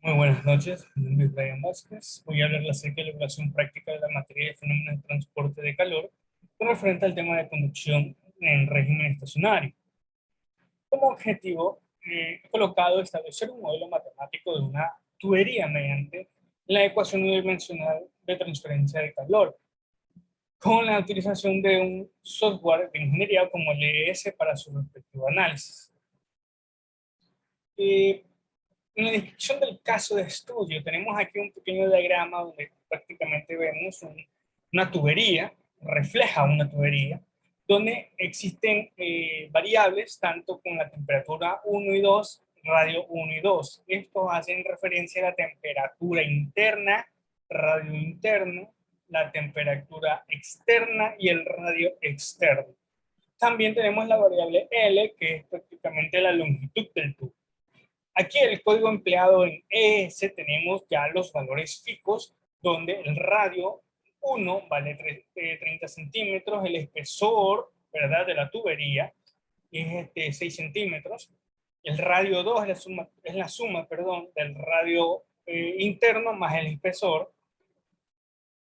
Muy buenas noches, mi nombre es Brian Vázquez. Voy a hablar acerca de la evaluación práctica de la materia de fenómenos de transporte de calor con referente al tema de conducción en régimen estacionario. Como objetivo, he colocado establecer un modelo matemático de una tubería mediante la ecuación unidimensional de transferencia de calor, con la utilización de un software de ingeniería como el ES para su respectivo análisis. Eh, En la descripción del caso de estudio, tenemos aquí un pequeño diagrama donde prácticamente vemos una tubería, refleja una tubería, donde existen variables tanto con la temperatura 1 y 2, radio 1 y 2. Esto hace referencia a la temperatura interna, radio interno, la temperatura externa y el radio externo. También tenemos la variable L, que es prácticamente la longitud del tubo. Aquí el código empleado en ES tenemos ya los valores fijos, donde el radio 1 vale 30 centímetros, el espesor, ¿verdad?, de la tubería es de 6 centímetros, el radio 2 es la suma, perdón, del radio interno más el espesor,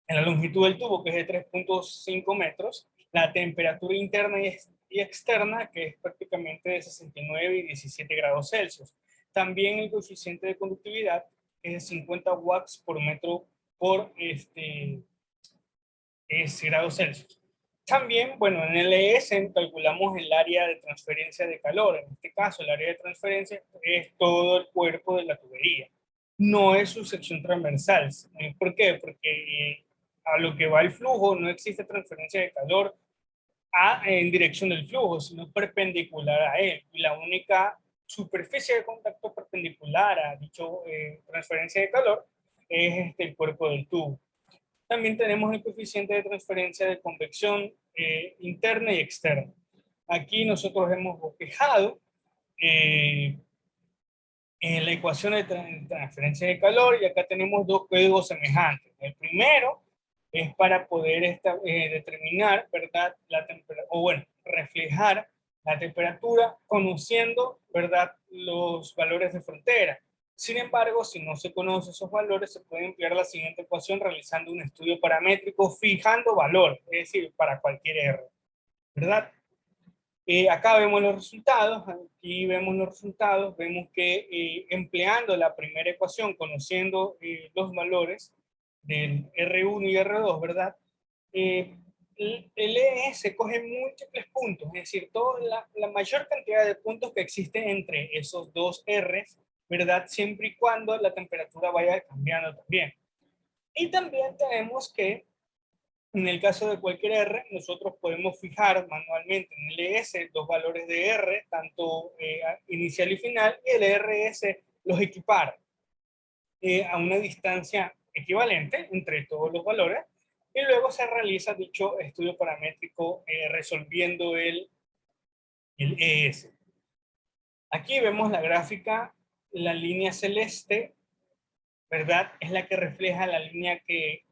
en la longitud del tubo, que es de 3.5 metros, la temperatura interna y externa, que es prácticamente de 69 y 17 grados Celsius. También el coeficiente de conductividad es de 50 watts por metro por grados Celsius. También, bueno, en el ES calculamos el área de transferencia de calor. En este caso, el área de transferencia es todo el cuerpo de la tubería. No es su sección transversal. ¿Por qué? Porque a lo que va el flujo no existe transferencia de calor en dirección del flujo, sino perpendicular a él. Y la única superficie de contacto perpendicular a dicho transferencia de calor es el cuerpo del tubo. También tenemos el coeficiente de transferencia de convección interna y externa. Aquí nosotros hemos bosquejado eh, en la ecuación de transferencia de calor y acá tenemos dos códigos semejantes. El primero es para poder determinar, ¿verdad?, la temperatura, o bueno, reflejar la temperatura conociendo, ¿verdad?, los valores de frontera. Sin embargo, si no se conocen esos valores, se puede emplear la siguiente ecuación realizando un estudio paramétrico fijando valor, es decir, para cualquier R, ¿verdad? Acá vemos los resultados, aquí vemos los resultados, vemos que empleando la primera ecuación, conociendo los valores del R1 y R2, ¿verdad? El ES coge múltiples puntos, es decir, toda la mayor cantidad de puntos que existen entre esos dos R's, ¿verdad? Siempre y cuando la temperatura vaya cambiando también. Y también tenemos que en el caso de cualquier R, nosotros podemos fijar manualmente en el ES dos valores de R, tanto inicial y final, y el RS los equipara a una distancia equivalente entre todos los valores, y luego se realiza dicho estudio paramétrico resolviendo el ES. Aquí vemos la gráfica, la línea celeste, ¿verdad? Es la que refleja la línea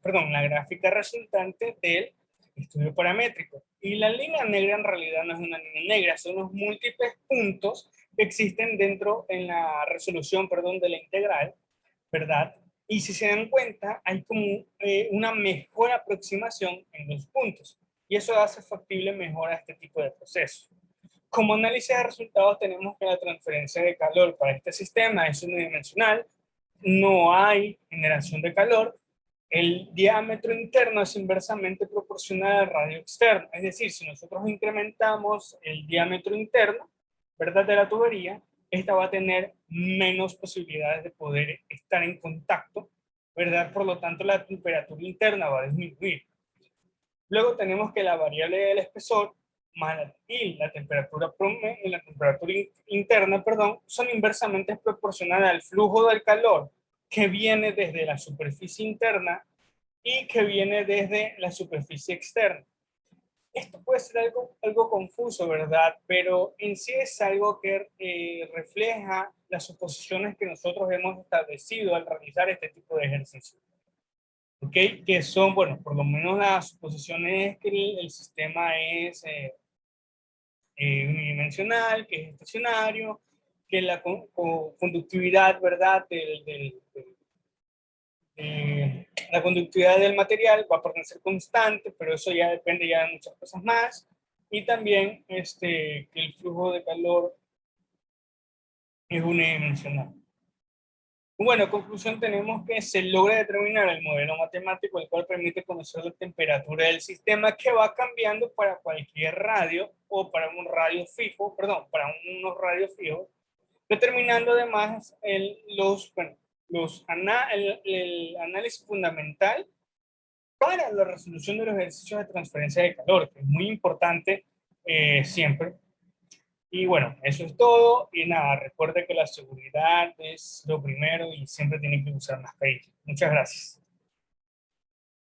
la gráfica resultante del estudio paramétrico. Y la línea negra en realidad no es una línea negra, son los múltiples puntos que existen dentro en la resolución, perdón, de la integral, ¿verdad? Y si se dan cuenta, hay como una mejor aproximación en los puntos. Y eso hace factible mejor a este tipo de procesos. Como análisis de resultados tenemos que la transferencia de calor para este sistema es unidimensional, no hay generación de calor, el diámetro interno es inversamente proporcional al radio externo, es decir, si nosotros incrementamos el diámetro interno, ¿verdad?, de la tubería, esta va a tener menos posibilidades de poder estar en contacto, ¿verdad? Por lo tanto, la temperatura interna va a disminuir. Luego tenemos que la variable del espesor y la temperatura interna, perdón, son inversamente proporcionales al flujo del calor que viene desde la superficie interna y que viene desde la superficie externa. Esto puede ser algo confuso, ¿verdad? Pero en sí es algo que refleja las suposiciones que nosotros hemos establecido al realizar este tipo de ejercicio. ¿Ok? Que son, bueno, por lo menos la suposición es que el sistema es unidimensional, que es estacionario, que la conductividad, ¿verdad?, del La conductividad del material va a permanecer constante, pero eso ya depende ya de muchas cosas más. Y también que el flujo de calor es unidimensional. Bueno, conclusión, tenemos que se logra determinar el modelo matemático, el cual permite conocer la temperatura del sistema que va cambiando para cualquier radio o para un radio fijo, perdón, para unos radios fijos, determinando además el análisis fundamental para la resolución de los ejercicios de transferencia de calor, que es muy importante siempre. Y bueno, eso es todo. Y nada, recuerde que la seguridad es lo primero y siempre tienen que usar mascarilla. Muchas gracias.